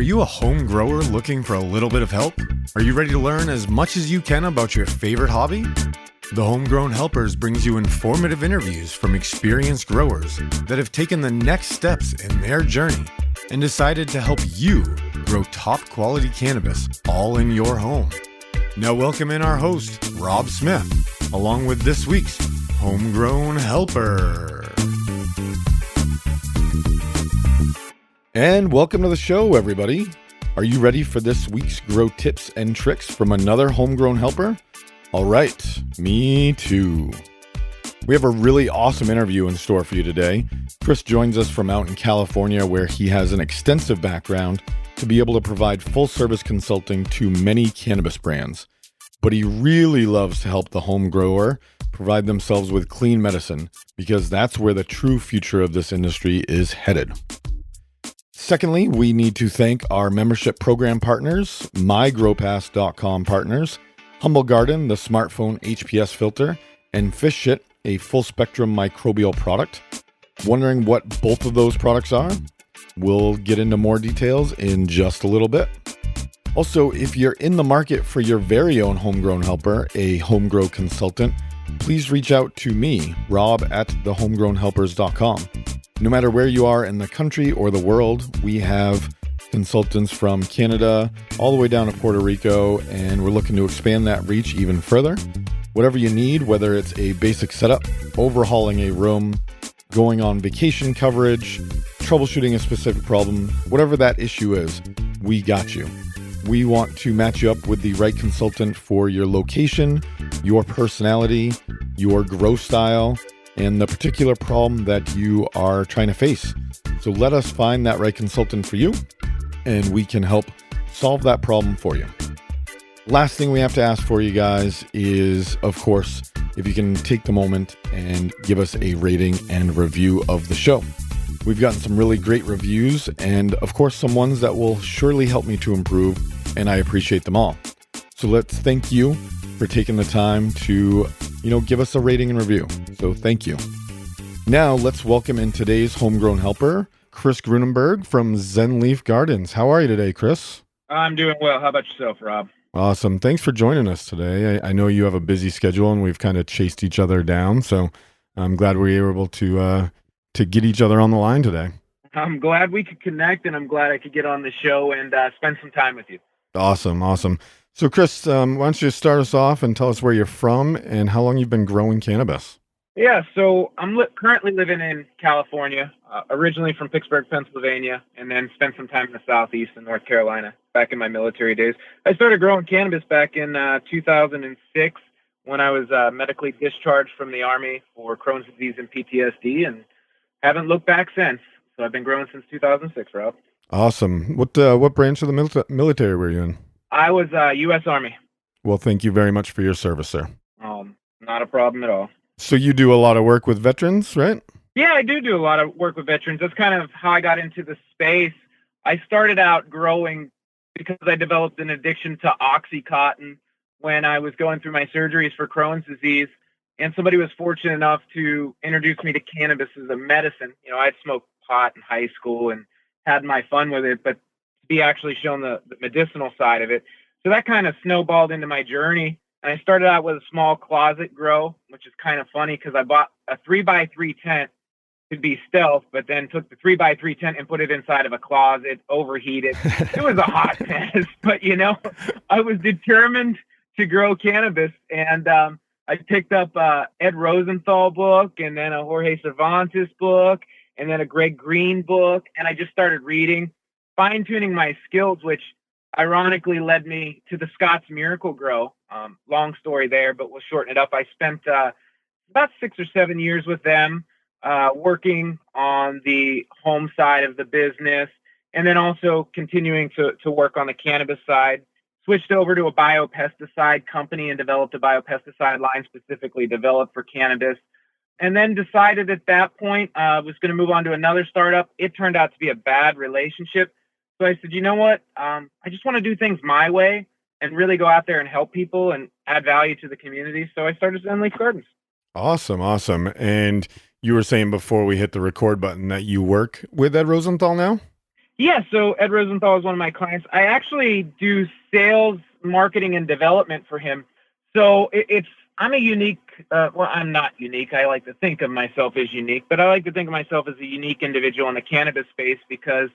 you a home grower looking for a little bit of help? Are you ready to learn as much as you can about your favorite hobby? The Homegrown Helpers brings you informative interviews from experienced growers that have taken the next steps in their journey and decided to help you grow top quality cannabis all in your home. Now welcome in our host, Rob Smith, along with this week's Homegrown Helper. And welcome to the show, everybody. Are you ready for this week's grow tips and tricks from another Homegrown Helper? All right, me too. We have a really awesome interview in store for you today. Chris joins us from out in California, where he has an extensive background to be able to provide full service consulting to many cannabis brands. But he really loves to help the home grower provide themselves with clean medicine, because that's where the true future of this industry is headed. Secondly, we need to thank our membership program partners, mygrowpass.com partners, Humble Garden, the smartphone HPS filter, and Fish Shit, a full spectrum microbial product. Wondering what both of those products are? We'll get into more details in just a little bit. Also, if you're in the market for your very own homegrown helper, a home grow consultant, please reach out to me, Rob at thehomegrownhelpers.com. No matter where you are in the country or the world, we have consultants from Canada all the way down to Puerto Rico, and we're looking to expand that reach even further. Whatever you need, whether it's a basic setup, overhauling a room, going on vacation coverage, troubleshooting a specific problem, whatever that issue is, we got you. We want to match you up with the right consultant for your location, your personality, your grow style, and the particular problem that you are trying to face. So let us find that right consultant for you, and we can help solve that problem for you. Last thing we have to ask for you guys is, of course, if you can take the moment and give us a rating and review of the show. We've gotten some really great reviews, and of course some ones that will surely help me to improve, and I appreciate them all. So let's thank you for taking the time to, give us a rating and review. So thank you. Now let's welcome in today's homegrown helper, Chris Grunenberg from Zen Leaf Gardens. How are you today, Chris? I'm doing well. How about yourself, Rob? Awesome. Thanks for joining us today. I know you have a busy schedule, and we've kind of chased each other down, so I'm glad we were able to get each other on the line today. I'm glad we could connect, and I'm glad I could get on the show and spend some time with you. Awesome. So, Chris, why don't you start us off and tell us where you're from and how long you've been growing cannabis? Yeah, so I'm currently living in California, originally from Pittsburgh, Pennsylvania, and then spent some time in the Southeast in North Carolina back in my military days. I started growing cannabis back in 2006 when I was medically discharged from the Army for Crohn's disease and PTSD, and haven't looked back since. So I've been growing since 2006, Rob. Awesome. What branch of the military were you in? I was U.S. Army. Well, thank you very much for your service, sir. Not a problem at all. So you do a lot of work with veterans, right? Yeah, I do a lot of work with veterans. That's kind of how I got into the space. I started out growing because I developed an addiction to Oxycontin when I was going through my surgeries for Crohn's disease. And somebody was fortunate enough to introduce me to cannabis as a medicine. I'd smoked pot in high school and had my fun with it, but to be actually shown the medicinal side of it. So that kind of snowballed into my journey. And I started out with a small closet grow, which is kind of funny because I bought a 3x3 tent to be stealth, but then took the 3x3 tent and put it inside of a closet, overheated. It was a hot mess, but I was determined to grow cannabis. And I picked up Ed Rosenthal book, and then a Jorge Cervantes book, and then a Greg Green book. And I just started reading, fine-tuning my skills, which ironically led me to the Scott's Miracle Grow. Long story there, but we'll shorten it up. I spent about 6 or 7 years with them, working on the home side of the business, and then also continuing to work on the cannabis side. Switched over to a biopesticide company and developed a biopesticide line specifically developed for cannabis. And then decided at that point I was going to move on to another startup. It turned out to be a bad relationship. So I said, you know what? I just want to do things my way and really go out there and help people and add value to the community. So I started Zen Leaf Gardens. Awesome. And you were saying before we hit the record button that you work with Ed Rosenthal now? Yeah, so Ed Rosenthal is one of my clients. I actually do sales, marketing, and development for him. So I'm a unique, well, I'm not unique. I like to think of myself as unique, but I like to think of myself as a unique individual in the cannabis space because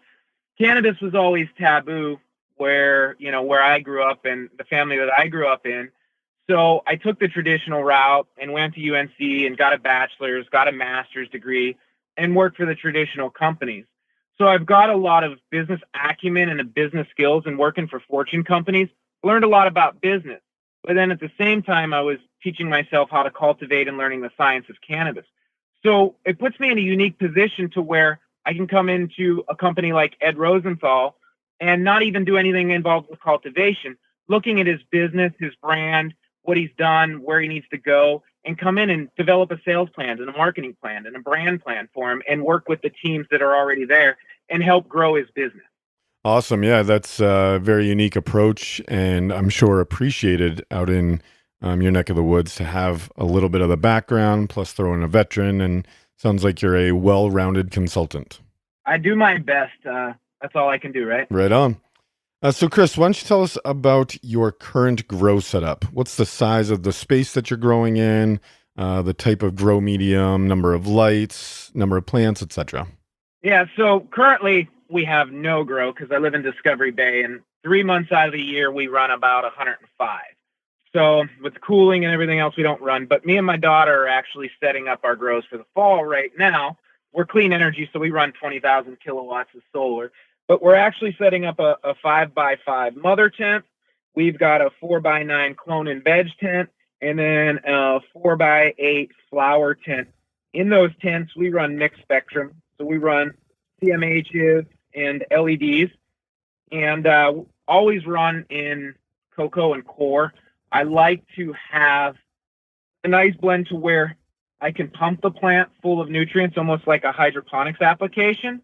cannabis was always taboo where I grew up and the family that I grew up in. So I took the traditional route and went to UNC and got a bachelor's, got a master's degree, and worked for the traditional companies. So I've got a lot of business acumen and a business skills and working for Fortune companies, learned a lot about business. But then at the same time, I was teaching myself how to cultivate and learning the science of cannabis. So it puts me in a unique position to where I can come into a company like Ed Rosenthal and not even do anything involved with cultivation, looking at his business, his brand, what he's done, where he needs to go, and come in and develop a sales plan and a marketing plan and a brand plan for him and work with the teams that are already there and help grow his business. Awesome. Yeah, that's a very unique approach, and I'm sure appreciated out in your neck of the woods to have a little bit of the background, plus throw in a veteran, and sounds like you're a well-rounded consultant. I do my best. That's all I can do, right? Right on. So, Chris, why don't you tell us about your current grow setup? What's the size of the space that you're growing in, the type of grow medium, number of lights, number of plants, etc.? Yeah, so currently we have no grow because I live in Discovery Bay, and 3 months out of the year we run about 105. So with cooling and everything else, we don't run. But me and my daughter are actually setting up our grows for the fall right now. We're clean energy, so we run 20,000 kilowatts of solar. But we're actually setting up a 5x5 mother tent. We've got a 4x9 clone and veg tent, and then a 4x8 flower tent. In those tents, we run mixed spectrum. So we run CMHs and LEDs, and always run in coco and coir. I like to have a nice blend to where I can pump the plant full of nutrients, almost like a hydroponics application.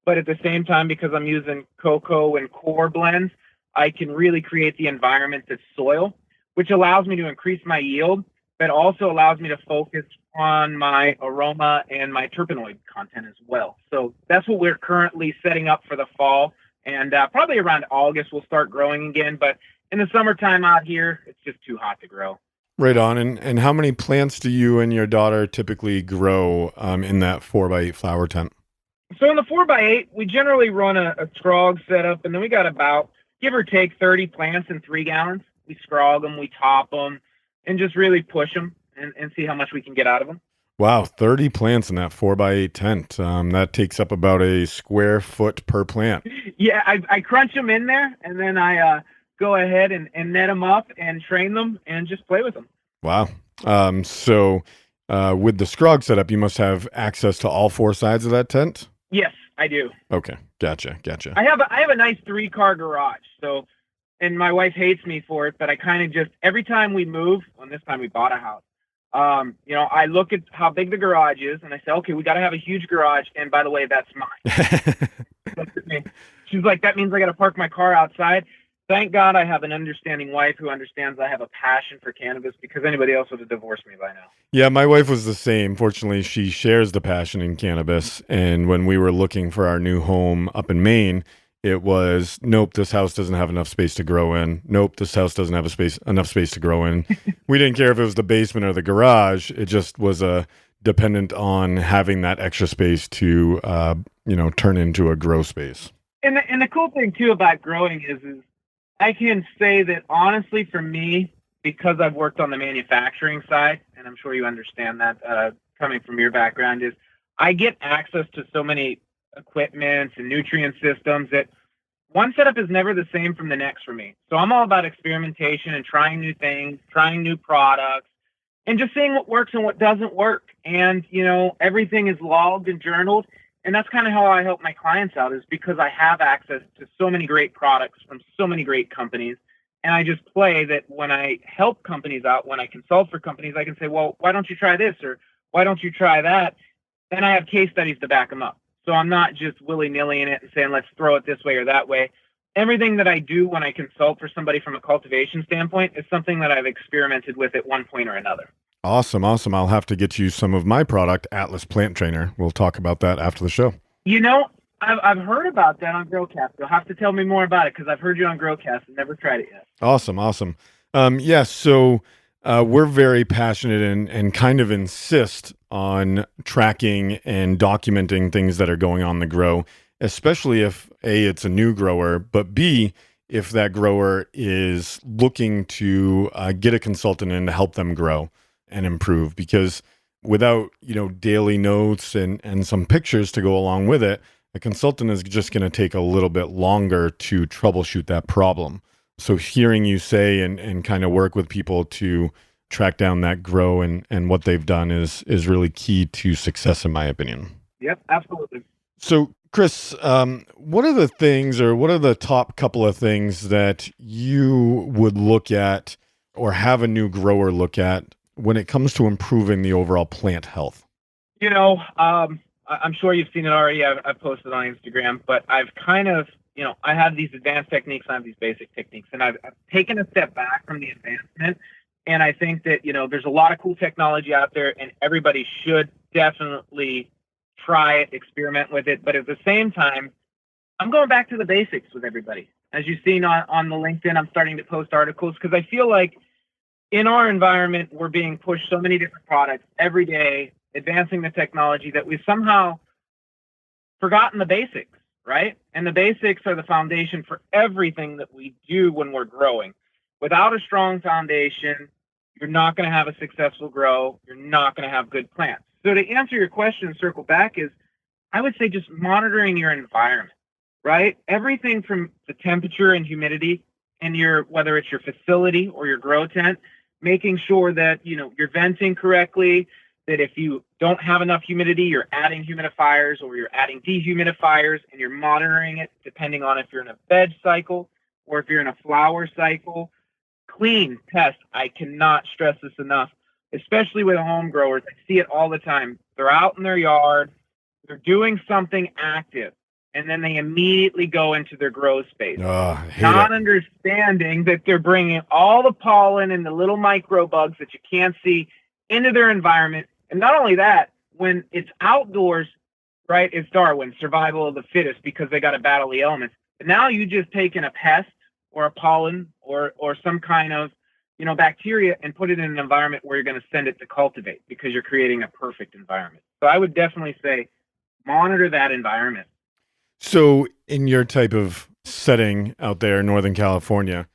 But at the same time, because I'm using coco and coir blends, I can really create the environment that's soil, which allows me to increase my yield, but also allows me to focus on my aroma and my terpenoid content as well. So that's what we're currently setting up for the fall. And probably around August, we'll start growing again. But in the summertime out here, it's just too hot to grow. Right on. And how many plants do you and your daughter typically grow in that 4x8 flower tent? So in the 4x8, we generally run a scrog setup, and then we got about, give or take, 30 plants in 3 gallons. We scrog them, we top them, and just really push them and see how much we can get out of them. Wow, 30 plants in that 4x8 tent. That takes up about a square foot per plant. Yeah, I crunch them in there, and then I go ahead and net them up and train them and just play with them. Wow. So with the scrog setup, you must have access to all 4 sides of that tent? Yes, I do. Okay, gotcha. I have a nice 3-car garage, so, and my wife hates me for it, but I kind of just, every time we move, and this time we bought a house, I look at how big the garage is, and I say, okay, we got to have a huge garage, and by the way, that's mine. She's like, that means I got to park my car outside. Thank God I have an understanding wife who understands I have a passion for cannabis, because anybody else would have divorced me by now. Yeah, my wife was the same. Fortunately, she shares the passion in cannabis. And when we were looking for our new home up in Maine, it was, nope, this house doesn't have enough space to grow in. Nope, this house doesn't have enough space to grow in. We didn't care if it was the basement or the garage. It just was dependent on having that extra space to, turn into a grow space. And the cool thing, too, about growing is I can say that, honestly, for me, because I've worked on the manufacturing side, and I'm sure you understand that coming from your background, is I get access to so many equipment and nutrient systems that one setup is never the same from the next for me. So I'm all about experimentation and trying new things, trying new products, and just seeing what works and what doesn't work. And, everything is logged and journaled. And that's kind of how I help my clients out, is because I have access to so many great products from so many great companies. And I just play that when I help companies out, when I consult for companies, I can say, well, why don't you try this? Or why don't you try that? Then I have case studies to back them up. So I'm not just willy-nilly in it and saying, let's throw it this way or that way. Everything that I do when I consult for somebody from a cultivation standpoint is something that I've experimented with at one point or another. Awesome. I'll have to get you some of my product, Atlas Plant Trainer. We'll talk about that after the show. I've heard about that on Growcast. You'll have to tell me more about it because I've heard you on Growcast and never tried it yet. Awesome. So we're very passionate and kind of insist on tracking and documenting things that are going on in the grow, especially if A, it's a new grower, but B, if that grower is looking to get a consultant in to help them grow and improve. Because without, daily notes and some pictures to go along with it, a consultant is just going to take a little bit longer to troubleshoot that problem. So hearing you say and kind of work with people to track down that grow and what they've done is really key to success, in my opinion. Yep, absolutely. So, Chris, what are the things, or what are the top couple of things that you would look at or have a new grower look at when it comes to improving the overall plant health? I'm sure you've seen it already. I've posted on Instagram, but I've kind of, I have these advanced techniques, I have these basic techniques, and I've taken a step back from the advancement. And I think that, there's a lot of cool technology out there, and everybody should definitely try it, experiment with it. But at the same time, I'm going back to the basics with everybody. As you've seen on the LinkedIn, I'm starting to post articles because I feel like in our environment, we're being pushed so many different products every day, advancing the technology, that we've somehow forgotten the basics, right? And the basics are the foundation for everything that we do when we're growing. Without a strong foundation, you're not going to have a successful grow. You're not going to have good plants. So to answer your question and circle back is, I would say just monitoring your environment, right? Everything from the temperature and humidity in whether it's your facility or your grow tent, making sure that, you're venting correctly, that if you don't have enough humidity, you're adding humidifiers or you're adding dehumidifiers, and you're monitoring it depending on if you're in a veg cycle or if you're in a flower cycle. Clean, pest. I cannot stress this enough, especially with home growers. I see it all the time. They're out in their yard, they're doing something active, and then they immediately go into their grow space, not understanding that they're bringing all the pollen and the little microbugs that you can't see into their environment. And not only that, when it's outdoors, right, it's Darwin, survival of the fittest, because they got to battle the elements. But now you just taken a pest or a pollen or some kind of, bacteria and put it in an environment where you're going to send it to cultivate, because you're creating a perfect environment. So I would definitely say monitor that environment. So in your type of setting out there in Northern California,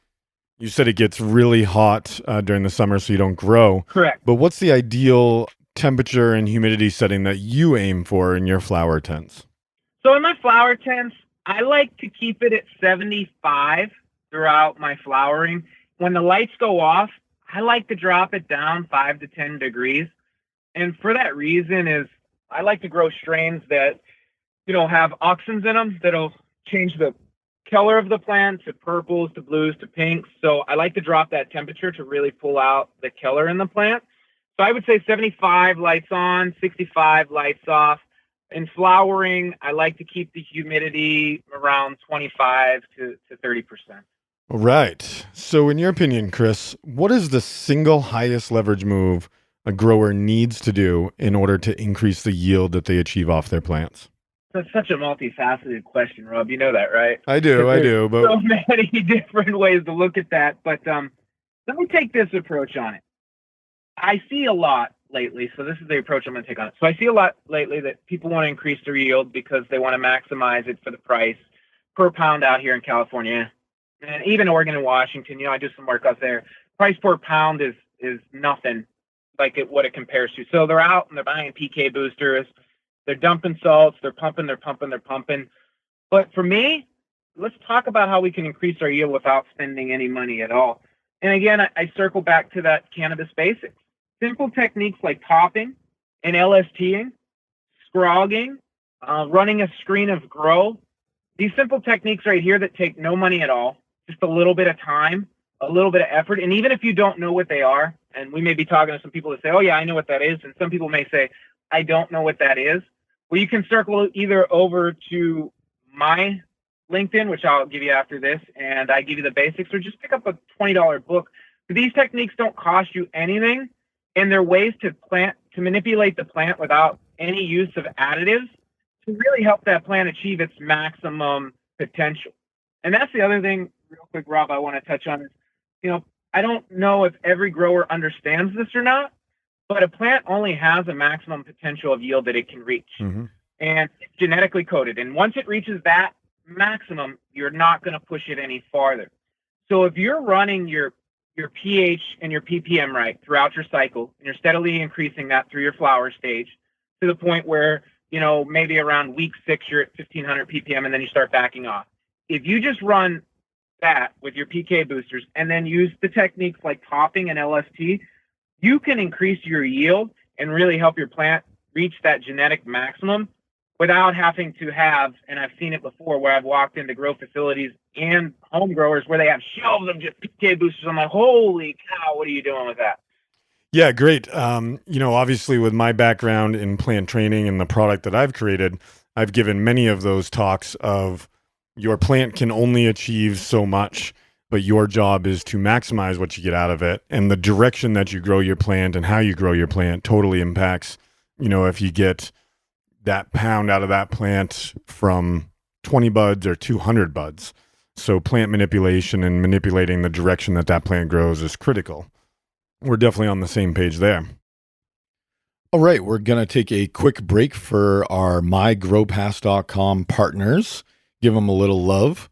you said it gets really hot during the summer, so you don't grow. Correct. But what's the ideal temperature and humidity setting that you aim for in your flower tents? So in my flower tents, I like to keep it at 75 throughout my flowering. When the lights go off, I like to drop it down 5 to 10 degrees. And for that reason is I like to grow strains that, have auxins in them that'll change the color of the plant to purples, to blues, to pinks. So I like to drop that temperature to really pull out the color in the plant. So I would say 75 lights on, 65 lights off. In flowering, I like to keep the humidity around 25 to 30%. All right. So in your opinion, Chris, what is the single highest leverage move a grower needs to do in order to increase the yield that they achieve off their plants? That's such a multifaceted question, Rob. You know that, right? I do. But so many different ways to look at that. But let me take this approach on it. I see a lot lately, so this is the approach I'm going to take on it. So I see a lot lately that people want to increase their yield because they want to maximize it for the price per pound out here in California. And even Oregon and Washington, I do some work out there. Price per pound is nothing like what it compares to. So they're out and they're buying PK boosters. They're dumping salts, they're pumping. But for me, let's talk about how we can increase our yield without spending any money at all. And again, I circle back to that cannabis basics. Simple techniques like topping and LSTing, scrogging, running a screen of grow. These simple techniques right here that take no money at all, just a little bit of time, a little bit of effort. And even if you don't know what they are, and we may be talking to some people that say, oh yeah, I know what that is. And some people may say, I don't know what that is. Well, you can circle either over to my LinkedIn, which I'll give you after this, and I give you the basics, or just pick up a $20 book. These techniques don't cost you anything, and they're ways to manipulate the plant without any use of additives to really help that plant achieve its maximum potential. And that's the other thing, real quick, Rob, I want to touch on is, I don't know if every grower understands this or not, but a plant only has a maximum potential of yield that it can reach. Mm-hmm. And it's genetically coded. And once it reaches that maximum, you're not going to push it any farther. So if you're running your pH and your ppm right throughout your cycle, and you're steadily increasing that through your flower stage to the point where, maybe around week 6, you're at 1500 ppm, and then you start backing off. If you just run that with your PK boosters and then use the techniques like topping and LST, you can increase your yield and really help your plant reach that genetic maximum without having to have, and I've seen it before where I've walked into grow facilities and home growers where they have shelves of just PK boosters. I'm like, holy cow, what are you doing with that? Yeah, great. Obviously with my background in plant training and the product that I've created, I've given many of those talks of your plant can only achieve so much, but your job is to maximize what you get out of it. And the direction that you grow your plant and how you grow your plant totally impacts, if you get that pound out of that plant from 20 buds or 200 buds. So plant manipulation and manipulating the direction that that plant grows is critical. We're definitely on the same page there. All right, we're going to take a quick break for our mygrowpass.com partners. Give them a little love.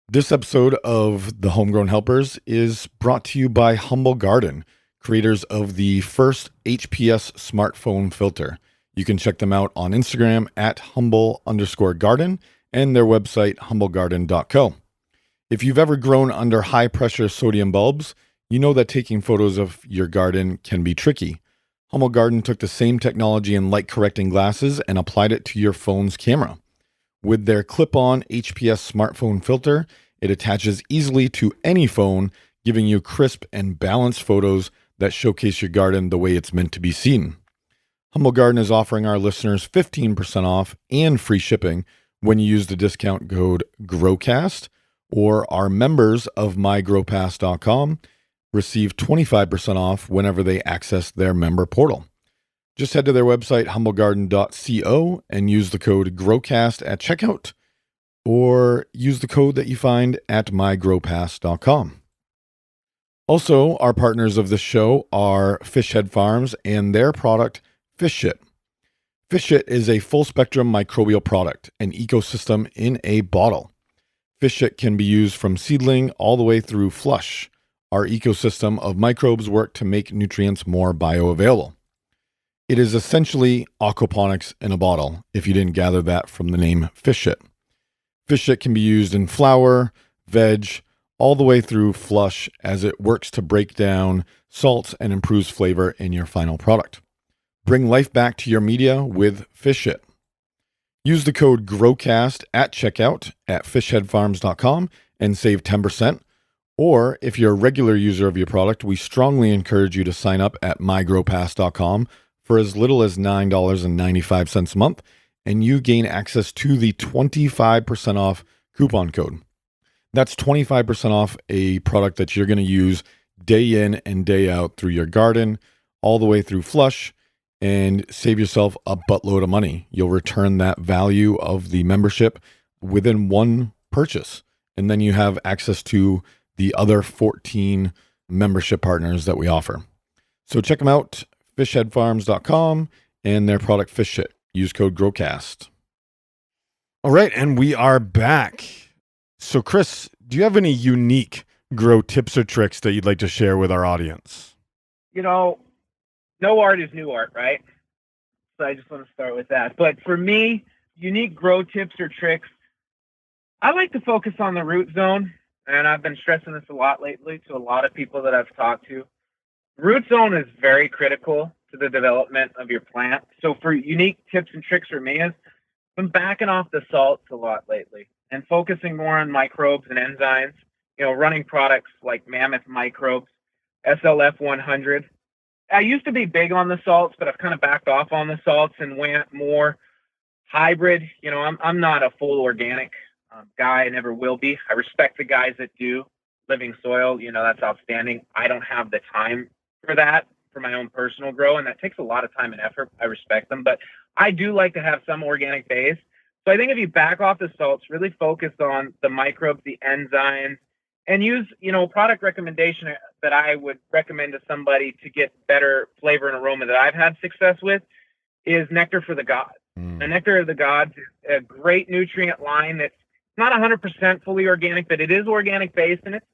This episode of The Homegrown Helpers is brought to you by Humble Garden, creators of the first HPS smartphone filter. You can check them out on Instagram at humble_garden and their website, humblegarden.co. If you've ever grown under high pressure sodium bulbs, you know that taking photos of your garden can be tricky. Humble Garden took the same technology and light correcting glasses and applied it to your phone's camera. With their clip-on HPS smartphone filter, it attaches easily to any phone, giving you crisp and balanced photos that showcase your garden the way it's meant to be seen. Humble Garden is offering our listeners 15% off and free shipping when you use the discount code GROWCAST, or our members of mygrowpass.com receive 25% off whenever they access their member portal. Just head to their website, humblegarden.co, and use the code GROWCAST at checkout, or use the code that you find at mygrowpass.com. Also, our partners of this show are Fish Head Farms and their product, Fish Shit. Fish Shit is a full-spectrum microbial product, an ecosystem in a bottle. Fish Shit can be used from seedling all the way through flush. Our ecosystem of microbes work to make nutrients more bioavailable. It is essentially aquaponics in a bottle, if you didn't gather that from the name Fish Shit. Fish Shit can be used in flour, veg, all the way through flush, as it works to break down salts and improves flavor in your final product. Bring life back to your media with Fish Shit. Use the code GROWCAST at checkout at fishheadfarms.com and save 10%. Or if you're a regular user of your product, we strongly encourage you to sign up at mygrowpass.com for as little as $9.95 a month, and you gain access to the 25% off coupon code. That's 25% off a product that you're going to use day in and day out through your garden, all the way through flush, and save yourself a buttload of money. You'll return that value of the membership within one purchase, and then you have access to the other 14 membership partners that we offer. So check them out, fishheadfarms.com, and their product Fish Shit. Use code GROWCAST. All right, and we are back. So Chris, do you have any unique grow tips or tricks that you'd like to share with our audience? No art is new art, right? So I just want to start with that. But for me, unique grow tips or tricks, I like to focus on the root zone. And I've been stressing this a lot lately to a lot of people that I've talked to. Root zone is very critical to the development of your plant. So for unique tips and tricks for me is I've been backing off the salts a lot lately and focusing more on microbes and enzymes, running products like Mammoth Microbes, SLF 100. I used to be big on the salts, but I've kind of backed off on the salts and went more hybrid. I'm not a full organic guy. I never will be. I respect the guys that do. Living soil, that's outstanding. I don't have the time for that for my own personal grow, and that takes a lot of time and effort. I respect them, but I do like to have some organic base. So I think if you back off the salts, really focus on the microbes, the enzymes, and use, product recommendation that I would recommend to somebody to get better flavor and aroma that I've had success with is Nectar for the Gods. The Nectar of the Gods is a great nutrient line that's not 100% fully organic, but it is organic based, and it's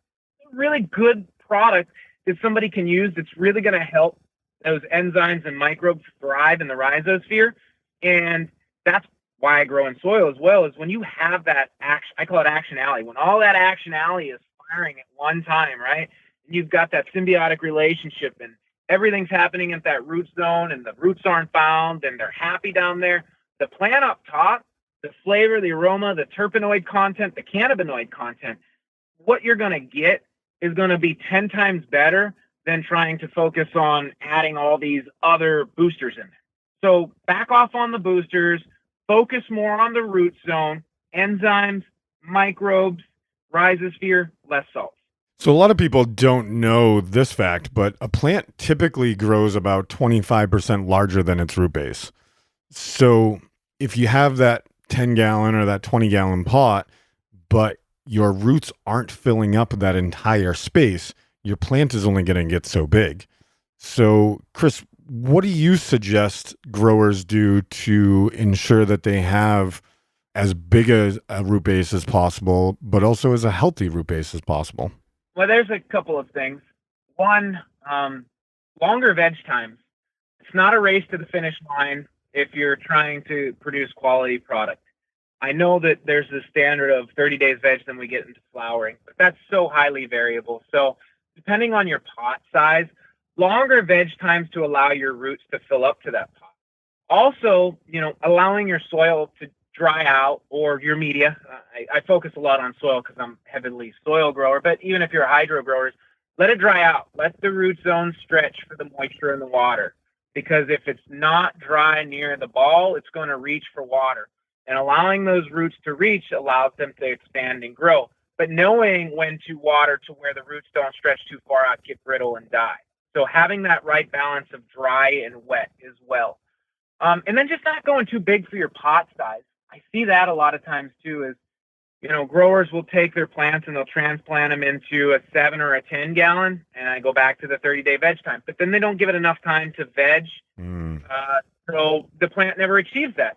a really good product that somebody can use that's really going to help those enzymes and microbes thrive in the rhizosphere. And that's why I grow in soil as well, is when you have that action, I call it action alley, when all that action alley is firing at one time, right? And you've got that symbiotic relationship and everything's happening at that root zone and the roots aren't found and they're happy down there. The plant up top, the flavor, the aroma, the terpenoid content, the cannabinoid content, what you're going to get is going to be 10 times better than trying to focus on adding all these other boosters in there. So back off on the boosters, focus more on the root zone, enzymes, microbes, rhizosphere, less salt. So a lot of people don't know this fact, but a plant typically grows about 25% larger than its root base. So if you have that 10-gallon or that 20-gallon pot, but your roots aren't filling up that entire space, your plant is only going to get so big. So, Chris, what do you suggest growers do to ensure that they have as big a root base as possible, but also as a healthy root base as possible? Well, there's a couple of things. One, longer veg times. It's not a race to the finish line if you're trying to produce quality product. I know that there's a standard of 30 days veg, then we get into flowering, but that's so highly variable. So depending on your pot size, longer veg times to allow your roots to fill up to that pot. Also, allowing your soil to dry out, or your media. I focus a lot on soil because I'm heavily soil grower, but even if you're a hydro grower, let it dry out. Let the root zone stretch for the moisture in the water, because if it's not dry near the ball, it's going to reach for water. And allowing those roots to reach allows them to expand and grow. But knowing when to water to where the roots don't stretch too far out, get brittle, and die. So having that right balance of dry and wet as well. And then just not going too big for your pot size. I see that a lot of times too, is, growers will take their plants and they'll transplant them into a 7 or a 10 gallon. And I go back to the 30-day veg time, but then they don't give it enough time to veg. So the plant never achieves that.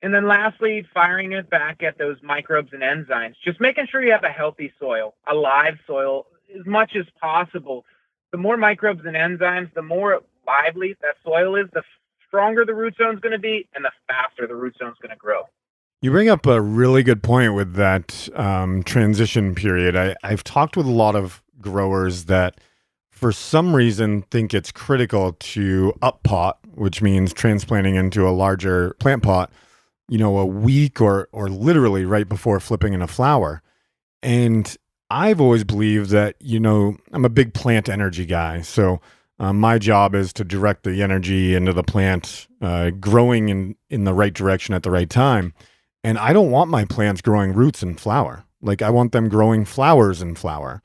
And then lastly, firing it back at those microbes and enzymes, just making sure you have a healthy soil, a live soil as much as possible. The more microbes and enzymes, the more lively that soil is, the stronger the root zone is going to be and the faster the root zone is going to grow. You bring up a really good point with that transition period. I've talked with a lot of growers that for some reason think it's critical to up pot, which means transplanting into a larger plant pot, a week or literally right before flipping in a flower. And I've always believed that, I'm a big plant energy guy. So my job is to direct the energy into the plant growing in the right direction at the right time. And I don't want my plants growing roots and flower. Like, I want them growing flowers and flower.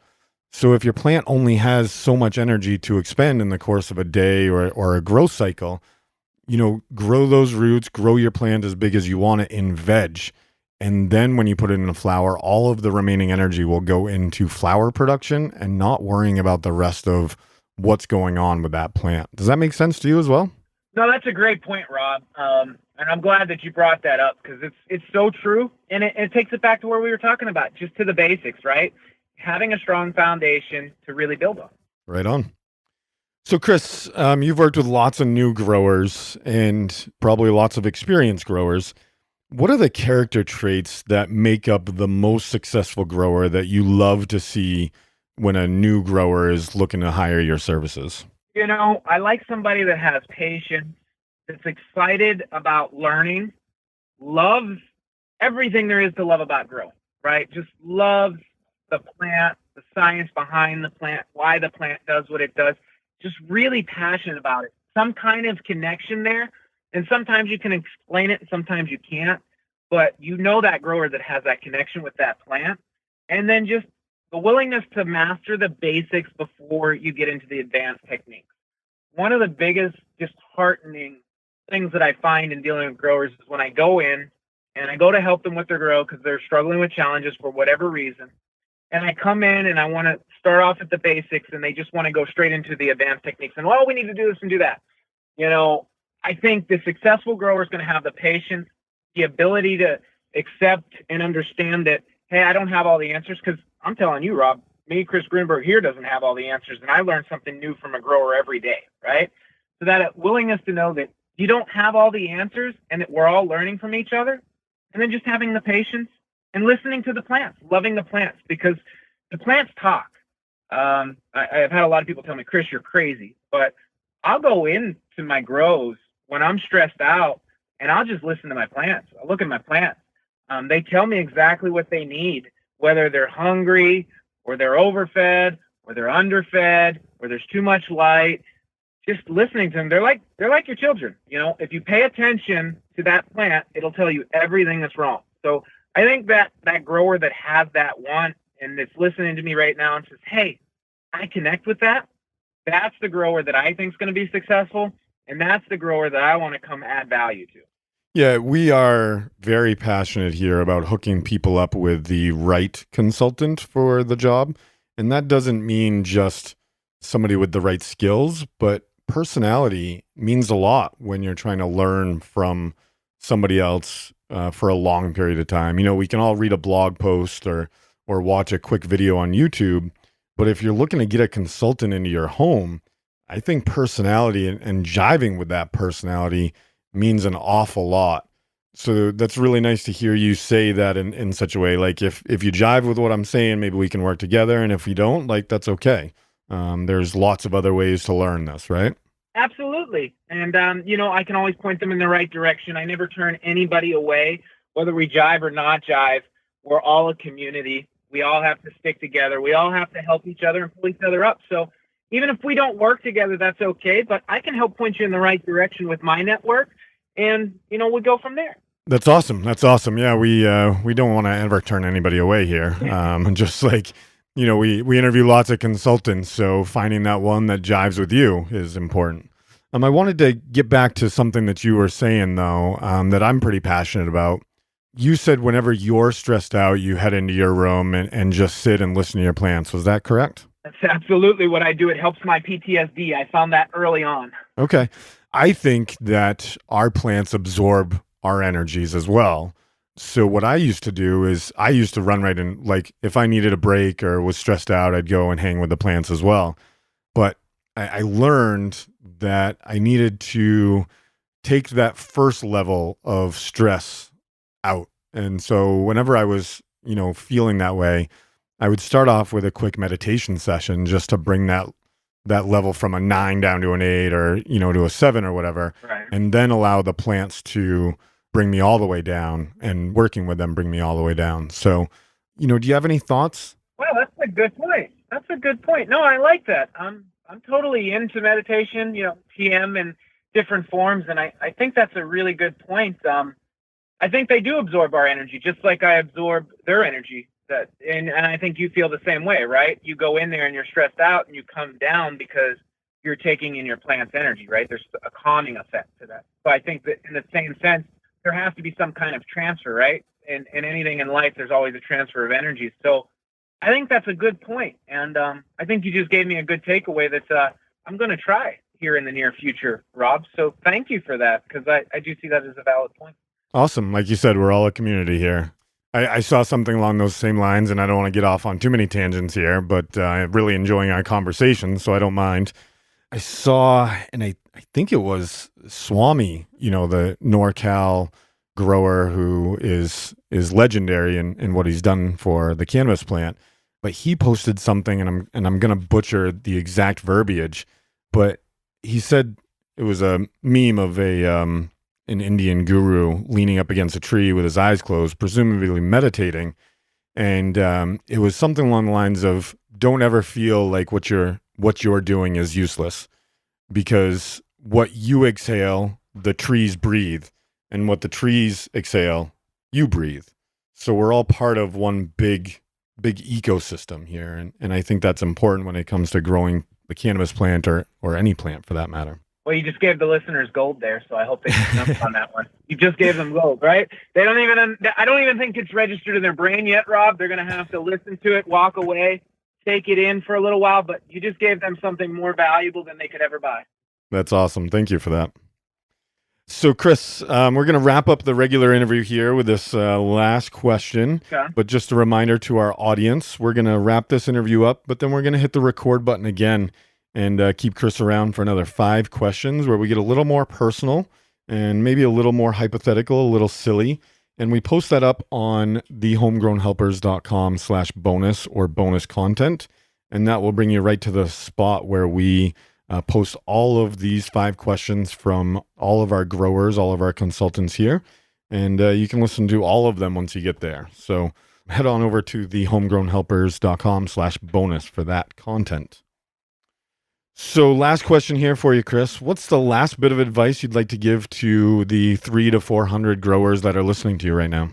So if your plant only has so much energy to expend in the course of a day or a growth cycle, grow those roots, grow your plant as big as you want it in veg. And then when you put it in a flower, all of the remaining energy will go into flower production and not worrying about the rest of what's going on with that plant. Does that make sense to you as well? No, that's a great point, Rob. And I'm glad that you brought that up, because it's so true. And it takes it back to where we were talking about, just to the basics, right? Having a strong foundation to really build on. Right on. So, Chris, you've worked with lots of new growers and probably lots of experienced growers. What are the character traits that make up the most successful grower that you love to see when a new grower is looking to hire your services? I like somebody that has patience, that's excited about learning, loves everything there is to love about growing, right? Just loves the plant, the science behind the plant, why the plant does what it does. Just really passionate about it. Some kind of connection there. And sometimes you can explain it and sometimes you can't. But that grower that has that connection with that plant. And then just the willingness to master the basics before you get into the advanced techniques. One of the biggest disheartening things that I find in dealing with growers is when I go in and I go to help them with their grow because they're struggling with challenges for whatever reason. And I come in and I want to start off at the basics, and they just want to go straight into the advanced techniques. And, well, we need to do this and do that. I think the successful grower is going to have the patience, the ability to accept and understand that, hey, I don't have all the answers, because I'm telling you, Rob, me, Chris Grunenberg here doesn't have all the answers, and I learn something new from a grower every day, right? So that willingness to know that you don't have all the answers and that we're all learning from each other, and then just having the patience and listening to the plants, loving the plants, because the plants talk. I've had a lot of people tell me, Chris, you're crazy, but I'll go into my grows when I'm stressed out, and I'll just listen to my plants. I'll look at my plants. They tell me exactly what they need, whether they're hungry or they're overfed or they're underfed or there's too much light. Just listening to them, they're like your children. If you pay attention to that plant, it'll tell you everything that's wrong. So I think that grower that has that want and that's listening to me right now and says, hey, I connect with that, that's the grower that I think is going to be successful, and that's the grower that I want to come add value to. Yeah, we are very passionate here about hooking people up with the right consultant for the job. And that doesn't mean just somebody with the right skills, but personality means a lot when you're trying to learn from somebody else for a long period of time. We can all read a blog post or watch a quick video on YouTube, but if you're looking to get a consultant into your home, I think personality and jiving with that personality means an awful lot. So that's really nice to hear you say that in such a way. Like if you jive with what I'm saying, maybe we can work together. And if we don't, that's okay. There's lots of other ways to learn this, right? Absolutely. And, I can always point them in the right direction. I never turn anybody away, whether we jive or not jive. We're all a community. We all have to stick together. We all have to help each other and pull each other up. So even if we don't work together, that's okay. But I can help point you in the right direction with my network. And, we'll go from there. That's awesome. Yeah, we don't want to ever turn anybody away here. Just like, we interview lots of consultants, so finding that one that jives with you is important. I wanted to get back to something that you were saying, though, that I'm pretty passionate about. You said whenever you're stressed out, you head into your room and just sit and listen to your plants. Was that correct? That's absolutely what I do. It helps my PTSD. I found that early on. Okay. I think that our plants absorb our energies as well. So what I used to do is I used to run right in, if I needed a break or was stressed out, I'd go and hang with the plants as well. But I learned that I needed to take that first level of stress out. And so whenever I was, feeling that way, I would start off with a quick meditation session just to bring that level from a 9 down to an 8 or, to a 7 or whatever. Right. And then allow the plants to bring me all the way down, and working with them bring me all the way down. So, do you have any thoughts? Well, that's a good point. No, I like that. I'm totally into meditation, TM in different forms. And I think that's a really good point. I think they do absorb our energy, just like I absorb their energy. And I think you feel the same way, right? You go in there and you're stressed out and you come down because you're taking in your plant's energy, right? There's a calming effect to that. So I think that in the same sense, there has to be some kind of transfer, right? In anything in life, there's always a transfer of energy. So I think that's a good point. And I think you just gave me a good takeaway that I'm going to try here in the near future, Rob. So thank you for that, because I do see that as a valid point. Awesome. Like you said, we're all a community here. I saw something along those same lines, and I don't want to get off on too many tangents here, but I'm really enjoying our conversation, so I don't mind. I saw, and I think it was Swami, the NorCal grower who is legendary in what he's done for the cannabis plant. But he posted something, and I'm going to butcher the exact verbiage, but he said it was a meme of an Indian guru leaning up against a tree with his eyes closed, presumably meditating. And it was something along the lines of, don't ever feel like what you're doing is useless, because what you exhale, the trees breathe, and what the trees exhale, you breathe. So we're all part of one big ecosystem here. And I think that's important when it comes to growing the cannabis plant or any plant for that matter. Well, Well, you just gave the listeners gold there, so I hope they jump on that one. You just gave them gold, right? I don't even think it's registered in their brain yet, Rob. They're going to have to listen to it, walk away, take it in for a little while, but you just gave them something more valuable than they could ever buy. That's awesome. Thank you for that. So, Chris, we're going to wrap up the regular interview here with this last question. Okay. But just a reminder to our audience, we're going to wrap this interview up, but then we're going to hit the record button again and keep Chris around for another 5 questions where we get a little more personal and maybe a little more hypothetical, a little silly. And we post that up on thehomegrownhelpers.com/bonus or bonus content. And that will bring you right to the spot where we post all of these 5 questions from all of our growers, all of our consultants here. And you can listen to all of them once you get there. So head on over to thehomegrownhelpers.com/bonus for that content. So last question here for you, Chris. What's the last bit of advice you'd like to give to the 300 to 400 growers that are listening to you right now?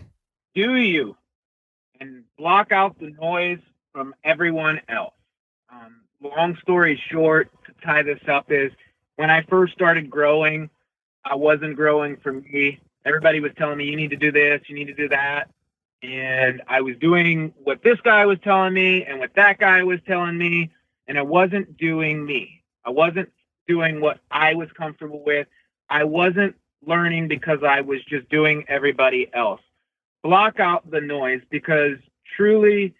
Do you, and block out the noise from everyone else. Long story short, to tie this up, is when I first started growing, I wasn't growing for me. Everybody was telling me, you need to do this, you need to do that. And I was doing what this guy was telling me and what that guy was telling me, and I wasn't doing me. I wasn't doing what I was comfortable with. I wasn't learning because I was just doing everybody else. Block out the noise, because truly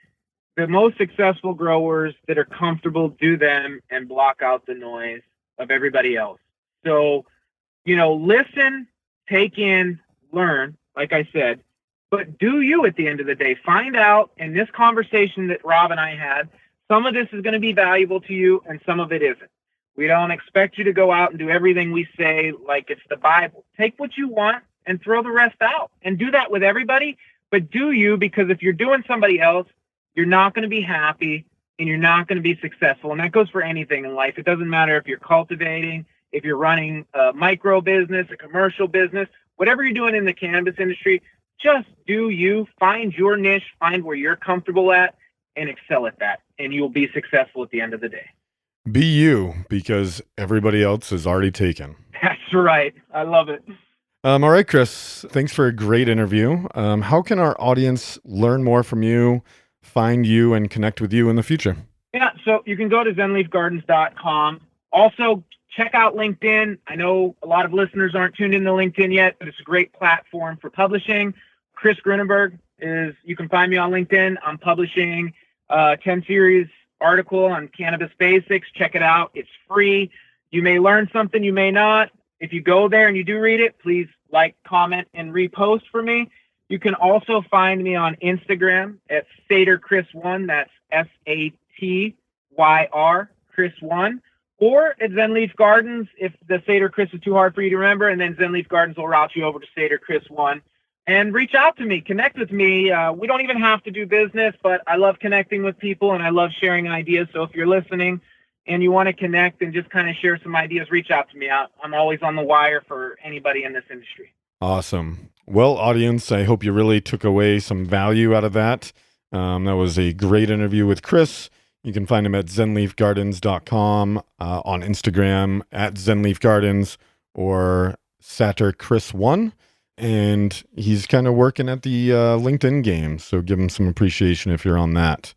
the most successful growers that are comfortable do them and block out the noise of everybody else. So, listen, take in, learn, like I said, but do you at the end of the day. Find out in this conversation that Rob and I had, some of this is going to be valuable to you and some of it isn't. We don't expect you to go out and do everything we say like it's the Bible. Take what you want and throw the rest out, and do that with everybody. But do you, because if you're doing somebody else, you're not going to be happy and you're not going to be successful. And that goes for anything in life. It doesn't matter if you're cultivating, if you're running a micro business, a commercial business, whatever you're doing in the cannabis industry, just do you. Find your niche, find where you're comfortable at, and excel at that. And you'll be successful at the end of the day. Be you, because everybody else is already taken. That's right. I love it. All right, Chris, thanks for a great interview. How can our audience learn more from you, find you, and connect with you in the future? Yeah, so you can go to zenleafgardens.com. Also, check out LinkedIn. I know a lot of listeners aren't tuned into LinkedIn yet, but it's a great platform for publishing. Chris Grunenberg you can find me on LinkedIn. I'm publishing a 10 series article on cannabis basics. Check it out. It's free. You may learn something, you may not. If you go there and you do read it, please like, comment, and repost for me. You can also find me on Instagram at SaterChris1. That's SATYR Chris1. Or at Zenleaf Gardens if the Sater Chris is too hard for you to remember. And then Zenleaf Gardens will route you over to Sater Chris1. And reach out to me. Connect with me. We don't even have to do business, but I love connecting with people and I love sharing ideas. So if you're listening and you want to connect and just kind of share some ideas, reach out to me. I'm always on the wire for anybody in this industry. Awesome. Well, audience, I hope you really took away some value out of that. That was a great interview with Chris. You can find him at zenleafgardens.com, on Instagram at zenleafgardens or SaterChris1. And he's kind of working at the LinkedIn game. So give him some appreciation if you're on that.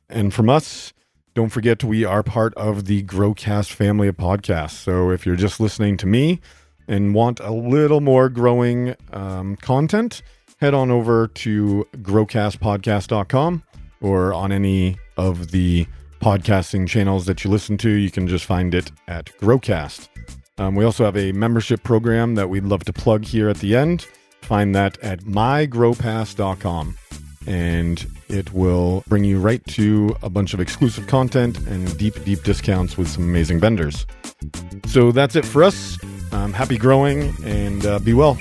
And from us, don't forget we are part of the Growcast family of podcasts. So if you're just listening to me and want a little more growing content, head on over to growcastpodcast.com or on any of the podcasting channels that you listen to. You can just find it at Growcast. We also have a membership program that we'd love to plug here at the end. Find that at mygrowpass.com. And it will bring you right to a bunch of exclusive content and deep discounts with some amazing vendors. So that's it for us. Happy growing and be well.